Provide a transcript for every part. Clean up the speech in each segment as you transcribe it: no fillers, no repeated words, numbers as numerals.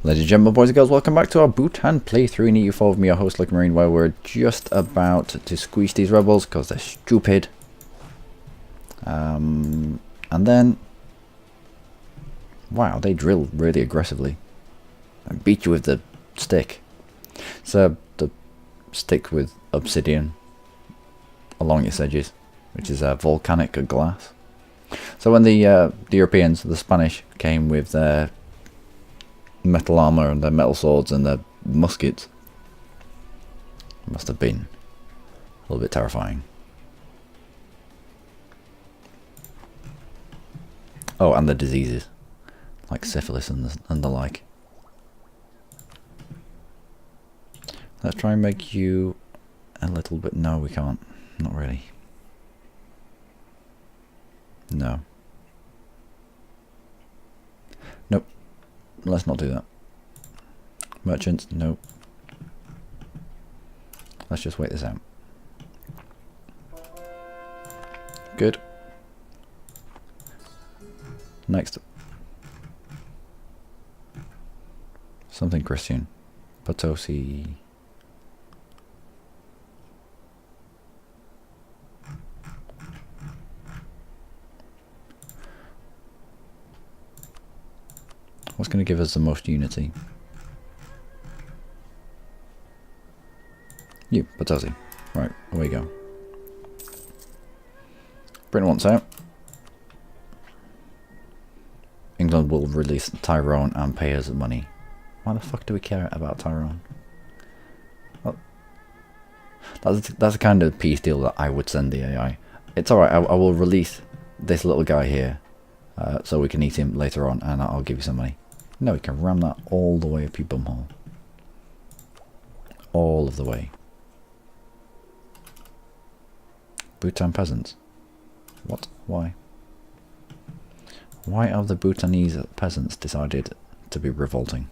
Ladies and gentlemen, boys and girls, welcome back to our Butuan playthrough in EU4 with me, your host Luckymarine, where we're just about to squeeze these rebels because they're stupid. And then, wow, they drill really aggressively and beat you with the stick. So the stick with obsidian along its edges, which is volcanic glass. So when the Europeans, the Spanish, came with their metal armor and their metal swords and their muskets, it must have been a little bit terrifying. Oh, and the diseases like syphilis and the like. Let's try and make you a little bit. No, we can't. Not really. No. Nope. Let's not do that. Merchants, nope. Let's just wait this out. Good. Next. Something Christian. Potosi. What's going to give us the most unity? You, Potosi. Right, away you go. Britain wants out. England will release Tyrone and pay us money. Why the fuck do we care about Tyrone? Well, that's the kind of peace deal that I would send the AI. It's alright, I will release this little guy here so we can eat him later on and I'll give you some money. No, we can ram that all the way up your bumhole. All of the way. Bhutan peasants. What? Why? Why have the Bhutanese peasants decided to be revolting?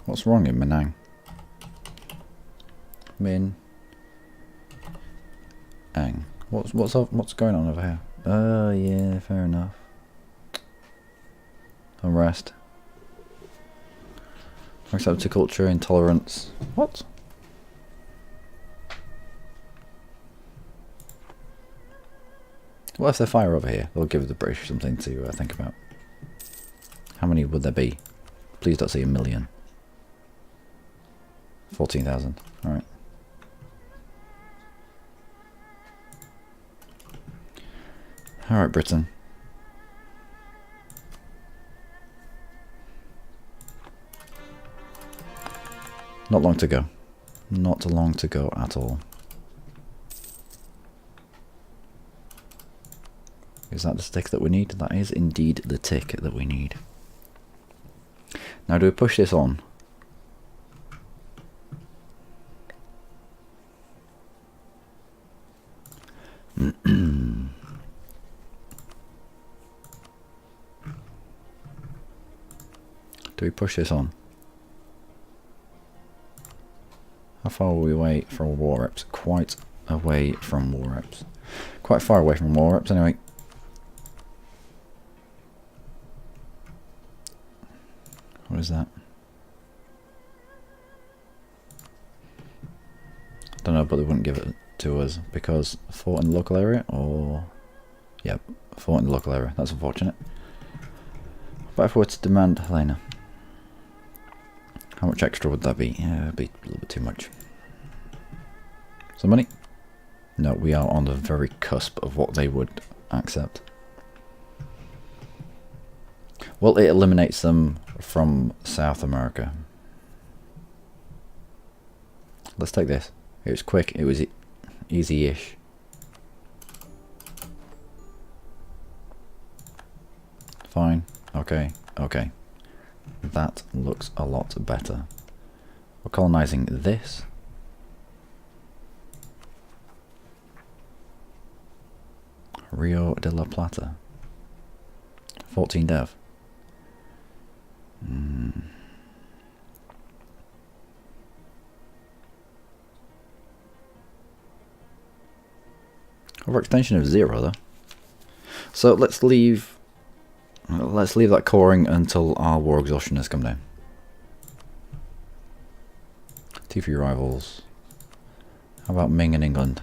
What's wrong in Minang? What's going on over here? Oh yeah, fair enough. Unrest. Accepted culture, intolerance. What? What if they fire over here? They'll give the British something to think about. How many would there be? Please don't say 1 million. 14,000. Alright. Alright, Britain. Not long to go. Not long to go at all. Is that the stick that we need? That is indeed the tick that we need. Now do we push this on? Do we push this on? How far are we away from war reps? Quite away from war reps. Quite far away from war reps anyway. What is that? Don't know, but they wouldn't give it to us because fort in the local area, or yep, fort in the local area. That's unfortunate. But if we were to demand Helena, how much extra would that be? Yeah, it'd be a little bit too much. Some money? No, we are on the very cusp of what they would accept. Well, it eliminates them from South America. Let's take this. It was quick. It was easy-ish. Fine. Okay. Okay. That looks a lot better. We're colonizing this. Rio de la Plata. 14 dev. Overextension of 0 though. So let's leave that coring until our war exhaustion has come down. T3 rivals. How about Ming and England?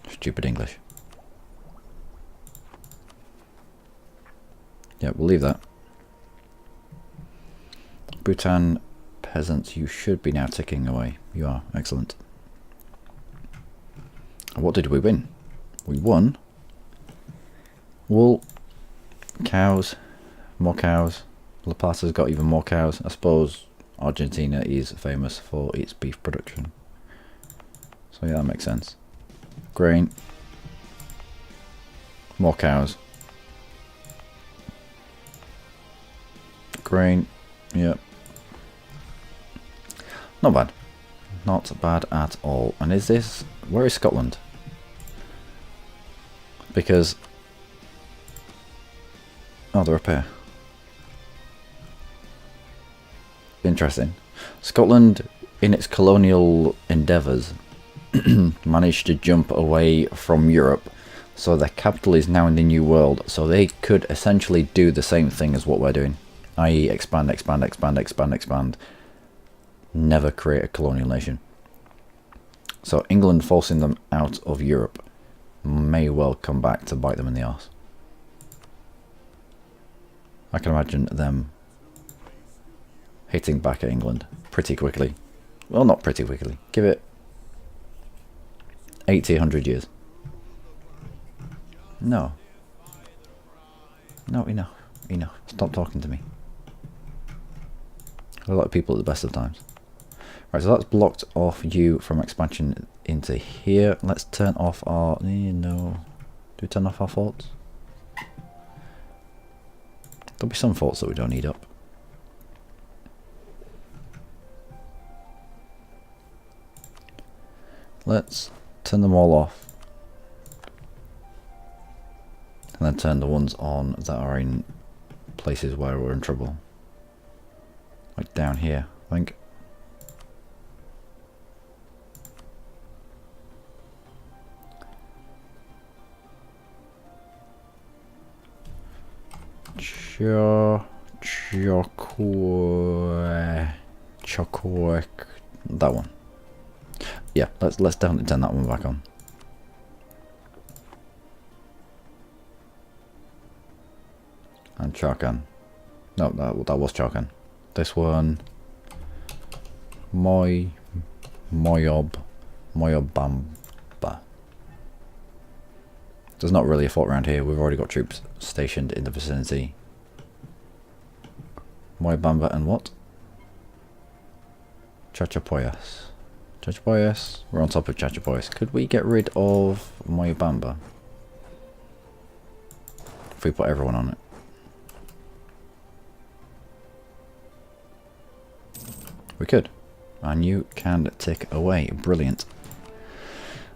Stupid English. Yeah, we'll leave that. Butuan peasants, you should be now ticking away. You are. Excellent. What did we win? We won wool, cows, more cows. La Plaza's got even more cows. I suppose Argentina is famous for its beef production. So yeah, that makes sense. Grain. More cows. Grain. Yep. Not bad. Not bad at all. And is this... Where is Scotland? Because... Oh, they're up here. Interesting. Scotland, in its colonial endeavours, managed to jump away from Europe, so their capital is now in the New World, so they could essentially do the same thing as what we're doing, i.e. expand, expand, expand, expand, expand, never create a colonial nation. So England forcing them out of Europe may well come back to bite them in the arse. I can imagine them hitting back at England pretty quickly. Well, not pretty quickly. Give it 80, 100 years. No. No, enough. Enough. Stop talking to me. A lot of people at the best of times. Right, so that's blocked off you from expansion into here. Let's turn off our... No. Do we turn off our forts? There'll be some forts that we don't need up. Let's turn them all off. And then turn the ones on that are in places where we're in trouble. Like down here, I think. That one. Yeah, let's definitely turn that one back on. And Charkan. No, that was Charkan. This one. Moyobamba. There's not really a fort around here. We've already got troops stationed in the vicinity. Moyobamba and what? Chachapoyas. Chachapoyas. We're on top of Chachapoyas. Could we get rid of Moyobamba? If we put everyone on it. We could. And you can tick away. Brilliant.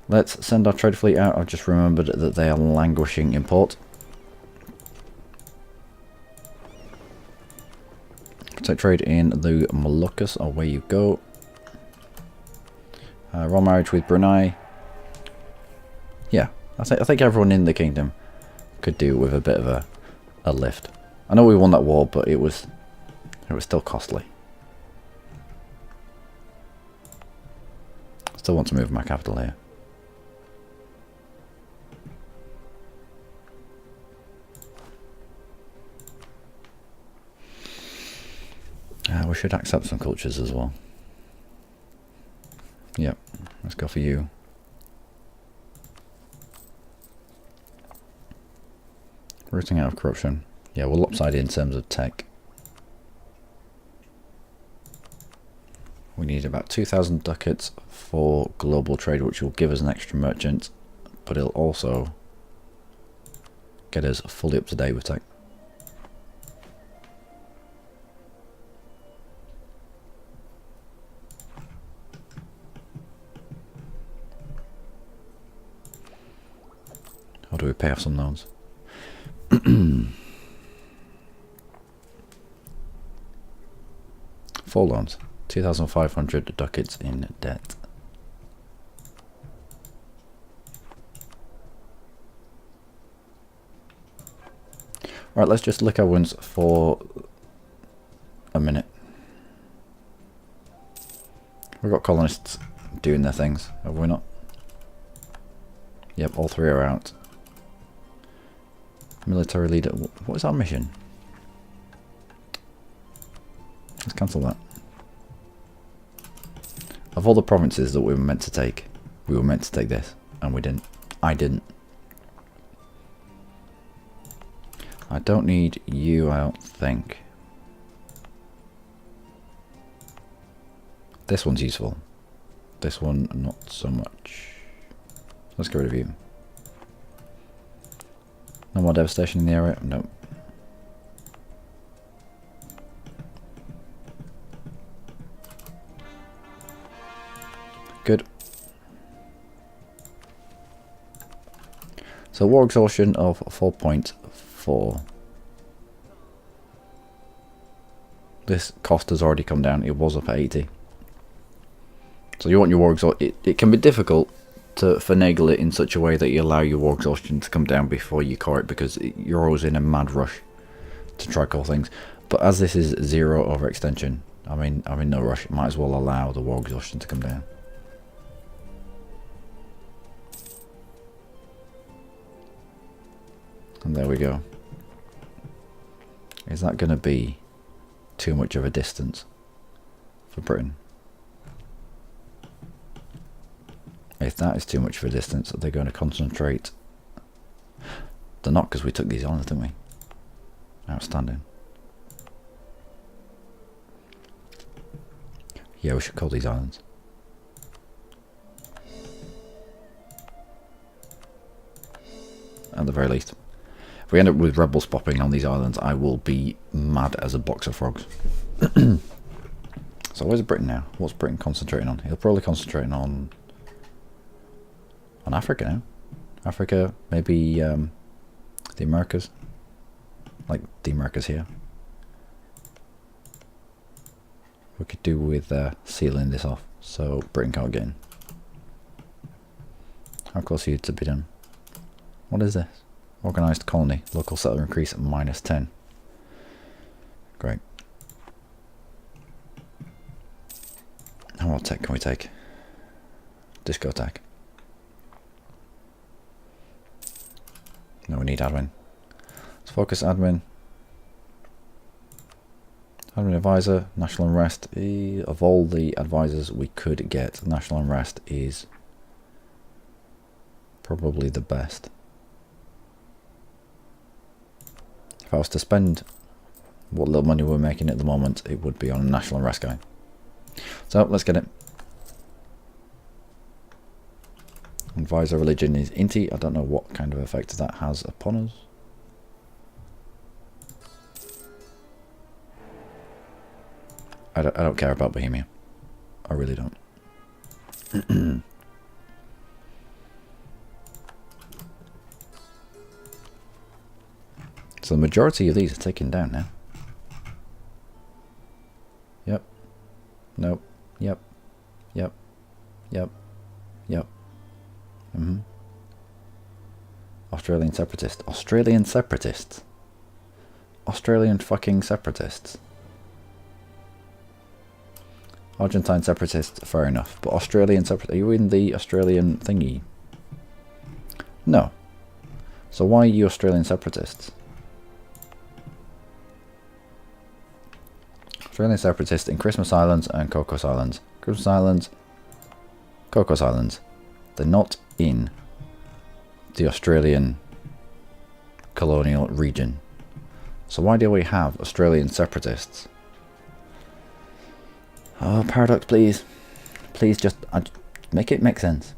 Let's send our trade fleet out. I've just remembered that they are languishing in port. Take trade in the Moluccas. Away you go. Royal marriage with Brunei. Yeah, I think everyone in the kingdom could do with a bit of a lift. I know we won that war, but it was still costly. Still want to move my capital here. We should accept some cultures as well. Yep, let's go for you. Rooting out of corruption. Yeah, we're lopsided in terms of tech. We need about 2,000 ducats for global trade, which will give us an extra merchant, but it'll also get us fully up to date with tech. Or do we pay off some loans? 4 loans. 2,500 ducats in debt. Right, let's just lick our wounds for a minute. We've got colonists doing their things, have we not? Yep, all three are out. Military leader. What is our mission? Let's cancel that. Of all the provinces that we were meant to take this, and we didn't. I didn't. I don't need you, I don't think. This one's useful. This one, not so much. Let's get rid of you. No more devastation in the area? No. Good. So war exhaustion of 4.4. This cost has already come down. It was up at 80. So you want your war exhaustion. It can be difficult to finagle it in such a way that you allow your war exhaustion to come down before you core it, because you're always in a mad rush to try core things. But as this is 0 overextension, I'm in no rush. Might as well allow the war exhaustion to come down. And there we go. Is that going to be too much of a distance for Britain? If that is too much of a distance, they're going to concentrate. They're not, because we took these islands, didn't we? Outstanding. Yeah, we should call these islands. At the very least. If we end up with rebels popping on these islands, I will be mad as a box of frogs. So where's Britain now? What's Britain concentrating on? He'll probably concentrating on Africa now. Africa, maybe the Americas. Like the Americas here. We could do with sealing this off so Britain can't get in. How close are you to be done? What is this? Organised colony. Local settler increase at -10. Great. How much tech can we take? Disco tech. No, we need admin. Let's focus admin. Admin advisor, national unrest. Of all the advisors we could get, national unrest is probably the best. If I was to spend what little money we're making at the moment, it would be on a national unrest guy. So let's get it. Advisor religion is Inti. I don't know what kind of effect that has upon us. I don't care about Bohemia. I really don't. So the majority of these are taken down now. Yep. Nope. Yep. Yep. Yep. Yep. Australian separatists. Australian separatists. Australian fucking separatists. Argentine separatists, fair enough. But Australian separatists, are you in the Australian thingy? No. So why are you Australian separatists? Australian separatists in Christmas Islands and Cocos Islands. Christmas Islands, Cocos Islands. They're not in the Australian colonial region. So why do we have Australian separatists? Oh, Paradox, please. Please just make it make sense.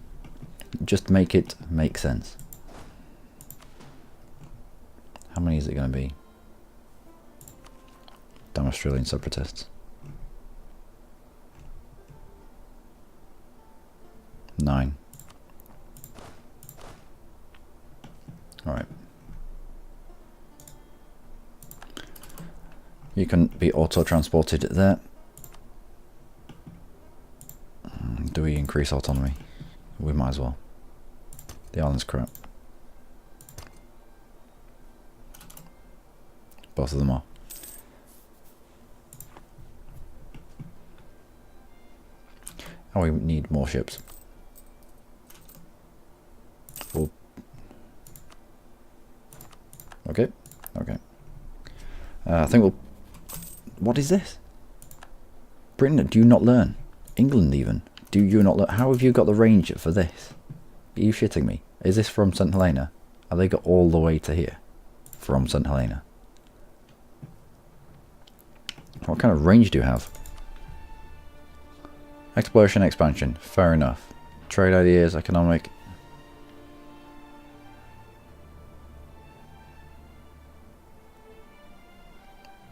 Just make it make sense. How many is it going to be? Damn Australian separatists. 9. Alright. You can be auto-transported there. Do we increase autonomy? We might as well. The island's crap. Both of them are. And we need more ships. Oh. Okay. Okay. I think we'll... What is this? Britain, do you not learn? England even. Do you not learn? How have you got the range for this? Are you shitting me? Is this from St. Helena? Have they got all the way to here? From St. Helena? What kind of range do you have? Exploration, expansion. Fair enough. Trade ideas, economic.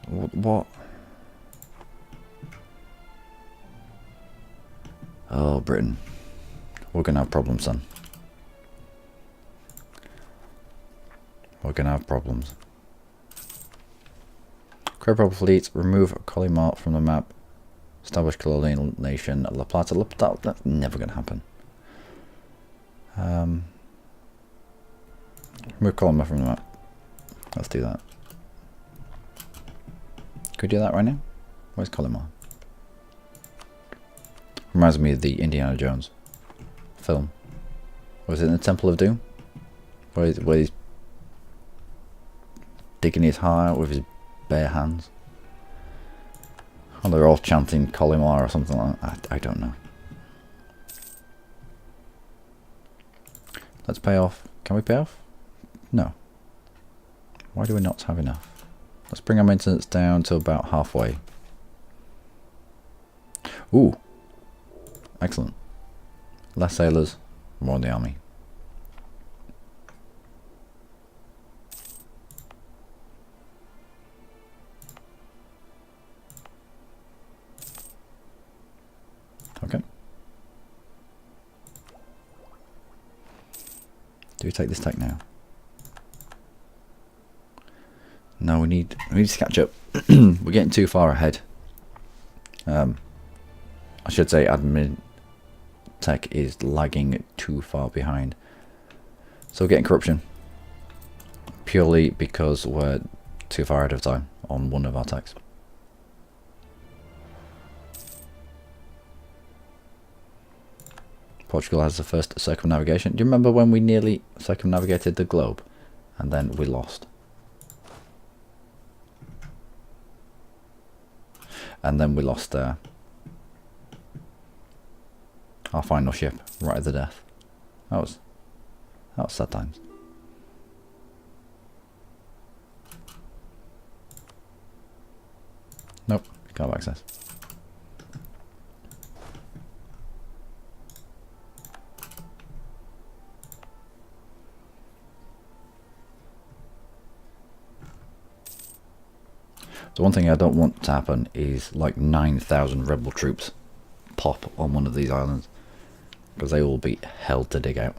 What? Oh, Britain. We're going to have problems, son. We're going to have problems. Create proper fleet. Remove Collymart from the map. Establish colonial nation. La Plata. That's never going to happen. Remove Collymart from the map. Let's do that. Could we do that right now? Where's Collymart? Reminds me of the Indiana Jones film. Was it in the Temple of Doom? Where he's digging his heart with his bare hands. Oh, they're all chanting Collymar or something like that. I don't know. Let's pay off. Can we pay off? No. Why do we not have enough? Let's bring our maintenance down to about halfway. Ooh. Excellent. Less sailors, more in the army. Okay. Do we take this tech now? No, we need to catch up. We're getting too far ahead. I should say admin tech is lagging too far behind. So we're getting corruption. Purely because we're too far ahead of time on one of our techs. Portugal has the first circumnavigation. Do you remember when we nearly circumnavigated the globe and then we lost? And then we lost our final ship right at the death. That was sad times. Nope, can't have access. So one thing I don't want to happen is like 9,000 rebel troops pop on one of these islands, because they will be hell to dig out.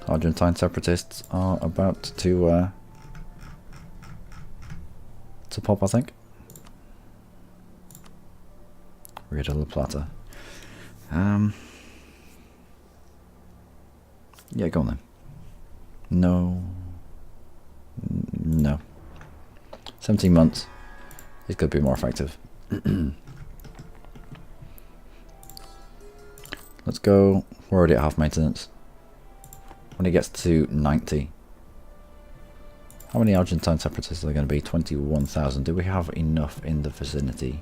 Argentine separatists are about to pop, I think. Rid of La Plata. Yeah, go on then. No. No. 17 months is going to be more effective. Let's go. We're already at half maintenance. When it gets to 90. How many Argentine separatists are there going to be? 21,000. Do we have enough in the vicinity?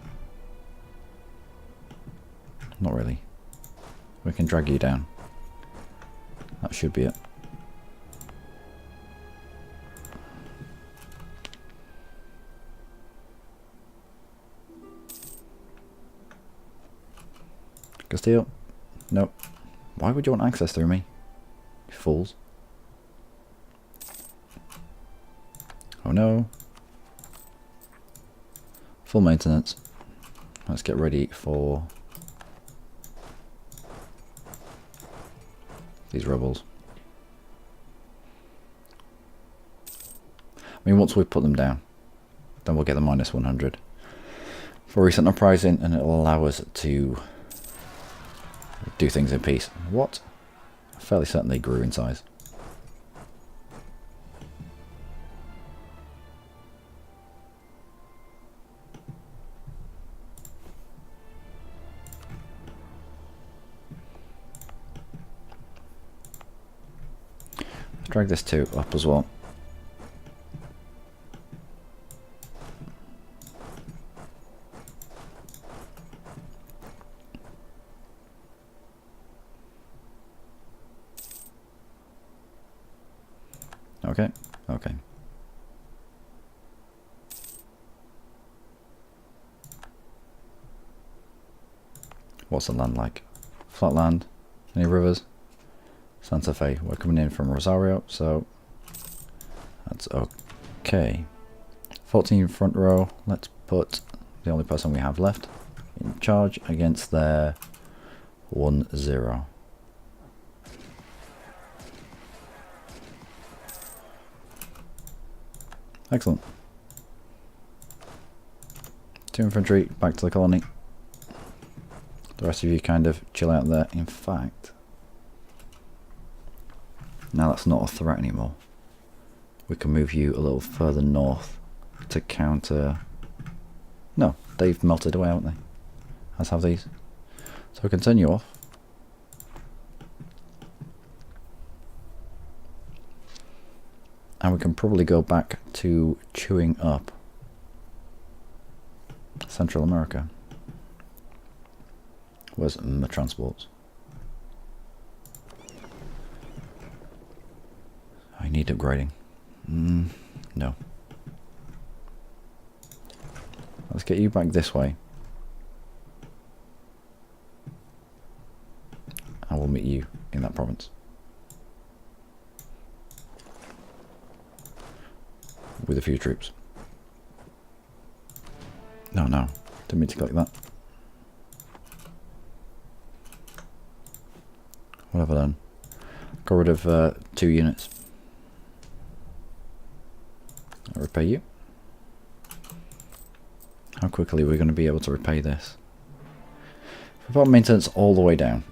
Not really. We can drag you down. That should be it. Castile? Nope. Why would you want access through me? You fools. Oh no. Full maintenance. Let's get ready for these rebels. I mean, once we put them down, then we'll get the minus 100 for recent uprising, and it'll allow us to do things in peace. What? I'm fairly certain they grew in size. Let's drag this 2 up as well. Okay, okay. What's the land like? Flat land? Any rivers? Santa Fe. We're coming in from Rosario, so that's okay. 14 front row. Let's put the only person we have left in charge against their 1-0. Excellent. 2 infantry back to the colony. The rest of you kind of chill out there. In fact, now that's not a threat anymore. We can move you a little further north to counter... No, they've melted away, haven't they? Let's have these. So we can turn you off. And we can probably go back to chewing up Central America. Where's my transports? I need upgrading. No. Let's get you back this way. I will meet you in that province. With a few troops. No, didn't mean to click that. Whatever then. Got rid of 2 units. I'll repay you. How quickly are we going to be able to repay this? If we put maintenance all the way down,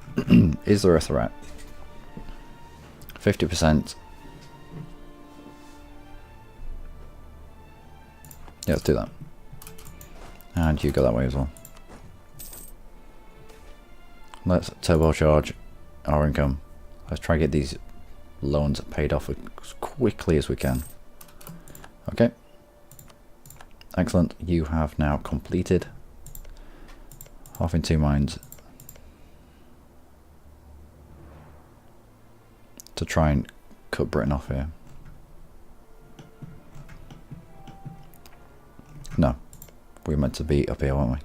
is there a threat? 50%. Yeah, let's do that. And you go that way as well. Let's turbocharge our income. Let's try to get these loans paid off as quickly as we can. Okay. Excellent. You have now completed. Half in 2 mines. To try and cut Britain off here. No. We're meant to be up here, aren't we?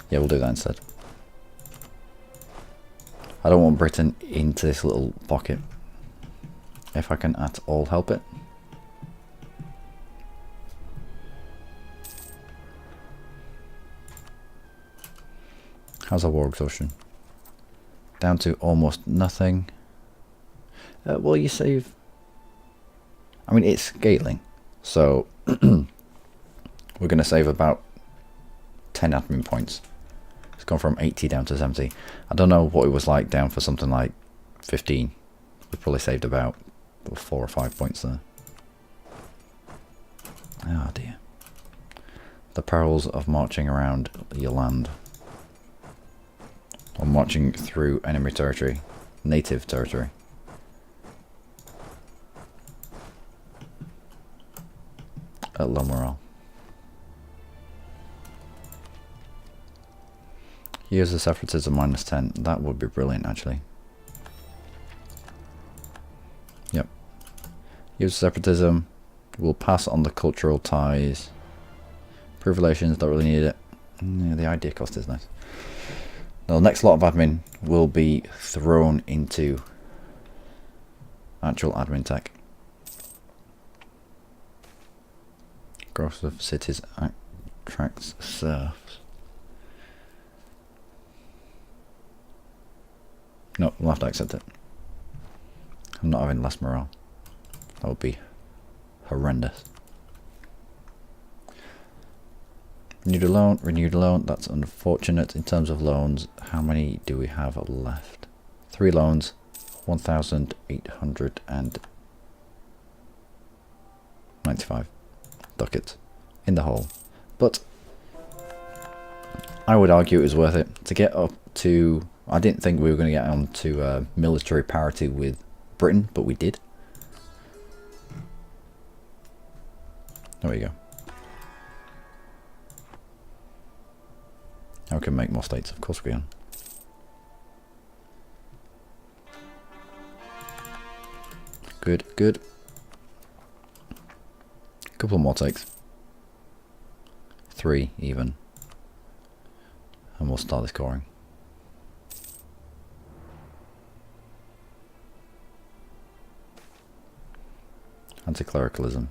Yeah, we'll do that instead. I don't want Britain into this little pocket. If I can at all help it. How's our war exhaustion? Down to almost nothing. Well, you save... I mean, it's scaling. So, we're going to save about 10 admin points. It's gone from 80 down to 70. I don't know what it was like down for something like 15. We probably saved about 4 or 5 points there. Oh dear. The perils of marching around your land. Or marching through enemy territory. Native territory. At low morale. Use the separatism -10. That would be brilliant, actually. Yep. Use separatism. We'll pass on the cultural ties. Improve relations. Don't really need it. Yeah, the idea cost is nice. Now, the next lot of admin will be thrown into actual admin tech. Growth of cities attracts serfs. No, we'll have to accept it. I'm not having less morale. That would be horrendous. Renewed a loan, that's unfortunate. In terms of loans, how many do we have left? 3 loans, 1,895 ducats in the hole. But I would argue it was worth it to get up to... I didn't think we were going to get on to military parity with Britain, but we did. There we go. Now we can make more states, of course we can. Good, good. Couple more takes. 3 even. And we'll start this coring. Anti-clericalism.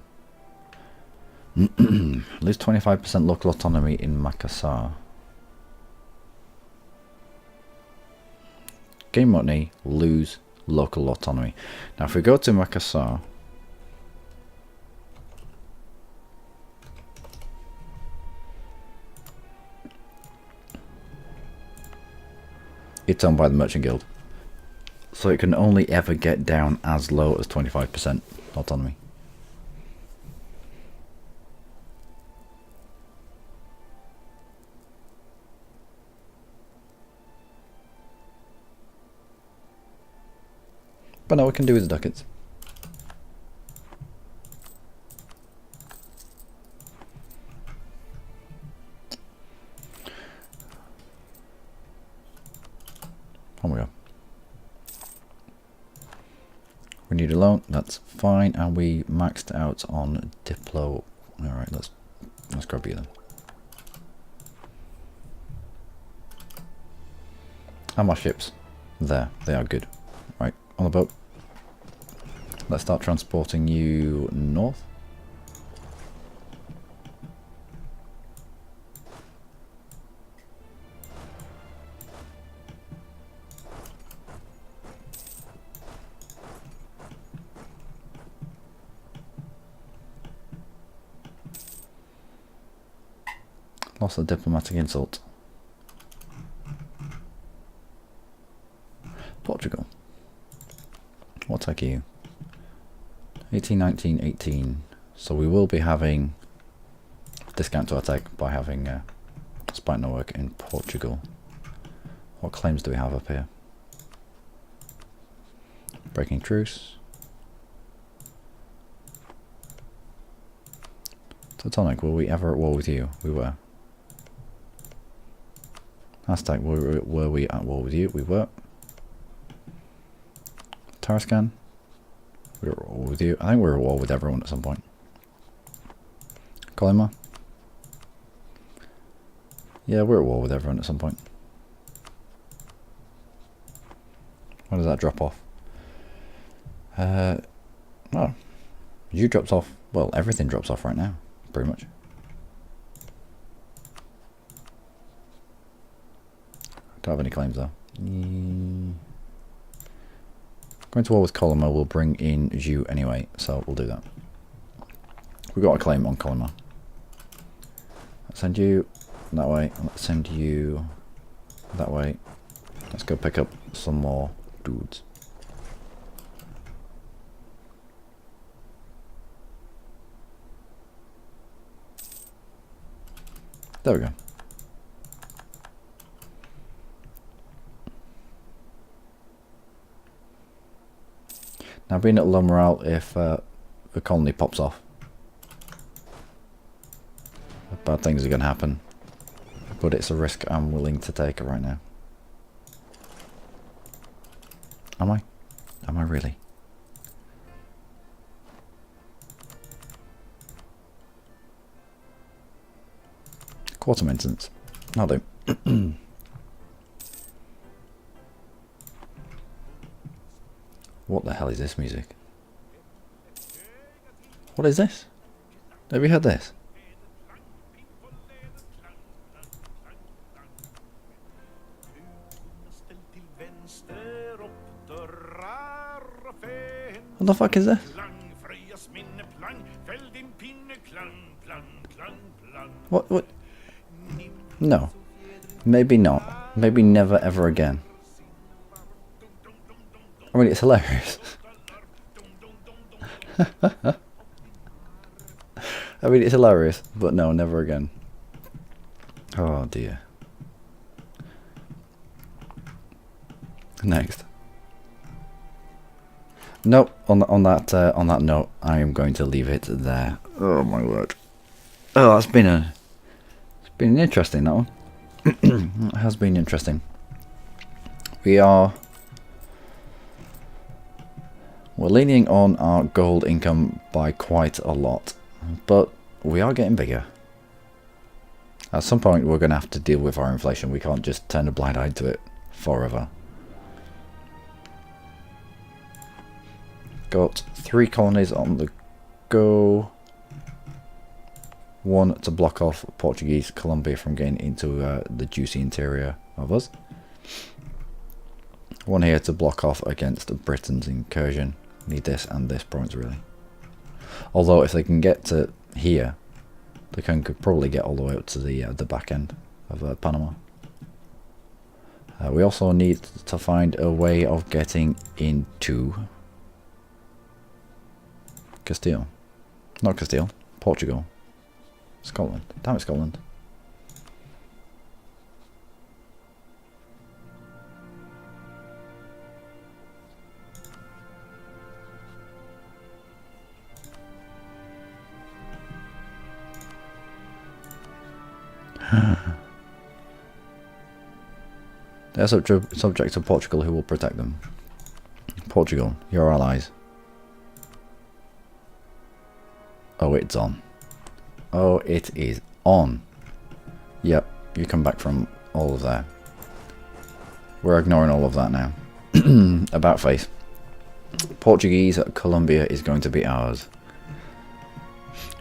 Lose 25% local autonomy in Makassar. Gain money, lose local autonomy. Now if we go to Makassar, it's owned by the Merchant Guild, so it can only ever get down as low as 25% autonomy. But no, we can do with the ducats. On we go. We need a loan, that's fine, and we maxed out on Diplo. Alright, let's grab you then. And my ships. There, they are good. Right, on the boat. Let's start transporting you north. Lost a diplomatic insult. Portugal. What take you? 18, 19, 18. So we will be having discount to attack by having a spy network in Portugal. What claims do we have up here? Breaking truce. Teutonic, were we ever at war with you? We were. Aztec, were we at war with you? We were. Tarascan, we were at war with you. I think we were at war with everyone at some point. Colima. Yeah, we're at war with everyone at some point. When does that drop off? Oh, you dropped off. Well, everything drops off right now, pretty much. Don't have any claims though. Going to war with Colima will bring in Zhu anyway, so we'll do that. We've got a claim on Colima. Let's send you that way. Let's send you that way. Let's go pick up some more dudes. There we go. Now, being at low morale, if the colony pops off, bad things are going to happen. But it's a risk I'm willing to take right now. Am I? Am I really? Quarter maintenance. I'll do. What the hell is this music? What is this? Have you heard this? What the fuck is this? What? No. Maybe not. Maybe never ever again. I mean, it's hilarious. I mean, it's hilarious, but no, never again. Oh dear. Next. Nope. On that note, I am going to leave it there. Oh my word. Oh, it's been interesting, that one. It has been interesting. We're leaning on our gold income by quite a lot, but we are getting bigger. At some point we're going to have to deal with our inflation. We can't just turn a blind eye to it forever. Got 3 colonies on the go. 1 to block off Portuguese Colombia from getting into the juicy interior of us. 1 here to block off against Britain's incursion. Need this and this province really. Although if they can get to here, they could probably get all the way up to the back end of Panama. We also need to find a way of getting into Castile. Not Castile, Portugal. Scotland. Damn it, Scotland. They're subject to Portugal, who will protect them. Portugal, your allies. Oh, it's on. Oh, it is on. Yep, you come back from all of that. We're ignoring all of that now. About face. Portuguese Colombia is going to be ours.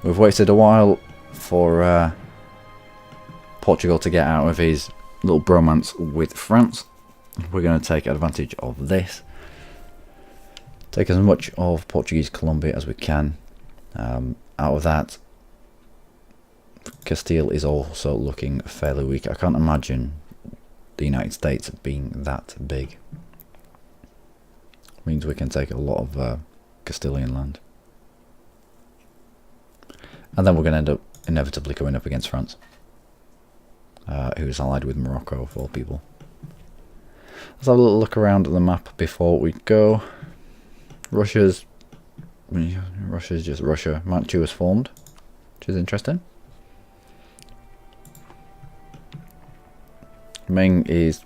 We've waited a while for Portugal to get out of his little bromance with France. We're going to take advantage of this. Take as much of Portuguese Colombia as we can. Out of that, Castile is also looking fairly weak. I can't imagine the United States being that big. Means we can take a lot of Castilian land. And then we're going to end up inevitably coming up against France, who's allied with Morocco, of all people. Let's have a little look around at the map before we go. Russia's just Russia. Manchu has formed, which is interesting. Its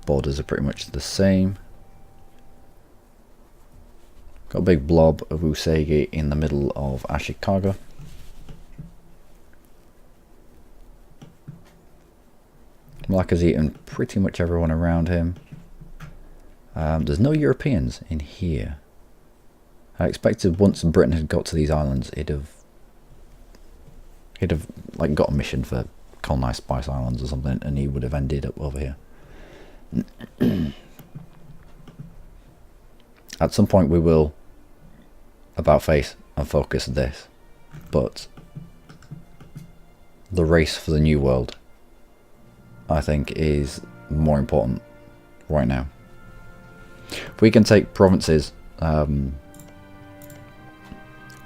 borders are pretty much the same. Got a big blob of Usagi in the middle of Ashikaga. Malacca's eaten pretty much everyone around him. There's no Europeans in here. I expected once Britain had got to these islands, he'd have like got a mission for colonize Spice Islands or something, and he would have ended up over here. At some point we will about face and focus this, but the race for the New World, I think, is more important right now. If we can take provinces,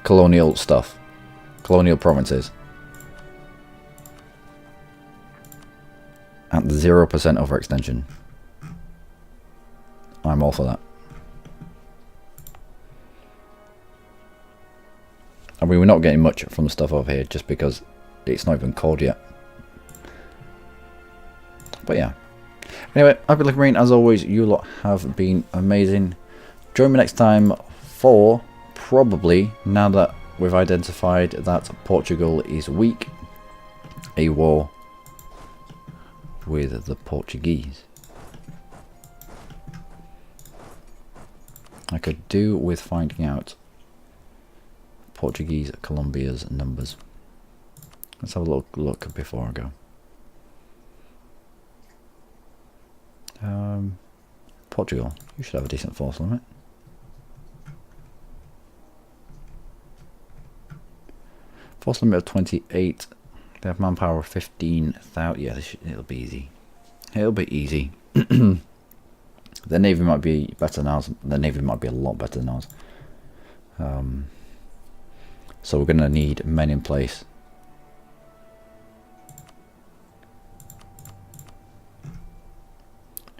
colonial stuff, colonial provinces, at 0% overextension, I'm all for that. I mean, we're not getting much from the stuff over here just because it's not even called yet. But yeah. Anyway, I've been Luckymarine. As always, you lot have been amazing. Join me next time for probably, now that we've identified that Portugal is weak, a war with the Portuguese. I could do with finding out Portuguese Colombia's numbers. Let's have a look before I go. Portugal, you should have a decent force limit. Force limit of 28. They have manpower of 15,000. Yeah, it'll be easy. It'll be easy. The Navy might be better than ours. The Navy might be a lot better than ours. So we're going to need men in place.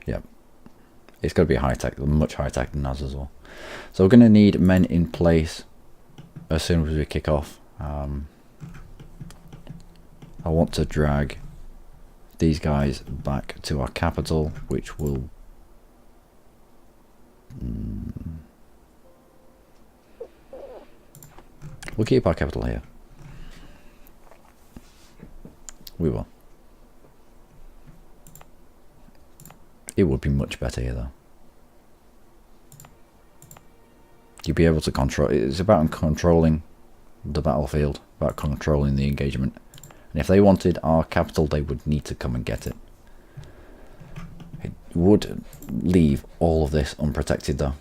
Yep. It's going to be high tech, much higher tech than ours as well. So we're going to need men in place as soon as we kick off. I want to drag these guys back to our capital, which will we'll keep our capital here. We will. It would be much better here though. You'd be able to control. It's about controlling the battlefield, about controlling the engagement. And if they wanted our capital, they would need to come and get it. It would leave all of this unprotected though.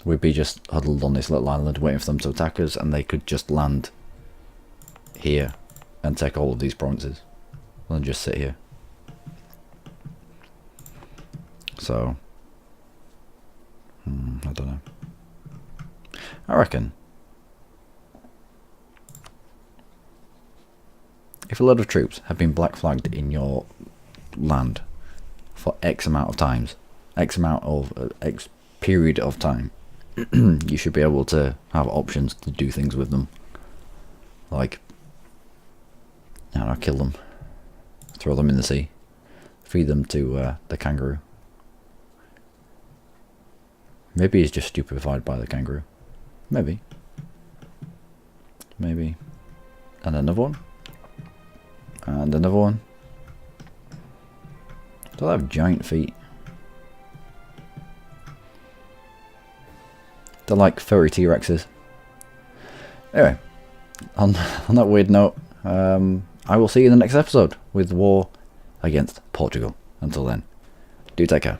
We'd be just huddled on this little island waiting for them to attack us, and they could just land here and take all of these provinces and just sit here. So I don't know. I reckon if a lot of troops have been black flagged in your land for X amount of times, X period of time, you should be able to have options to do things with them. Like, I don't know, kill them, throw them in the sea, feed them to the kangaroo. Maybe he's just stupefied by the kangaroo. Maybe. Maybe. And another one. And another one. They'll have giant feet. They're like furry T-Rexes. Anyway, on that weird note, I will see you in the next episode with war against Portugal. Until then, do take care.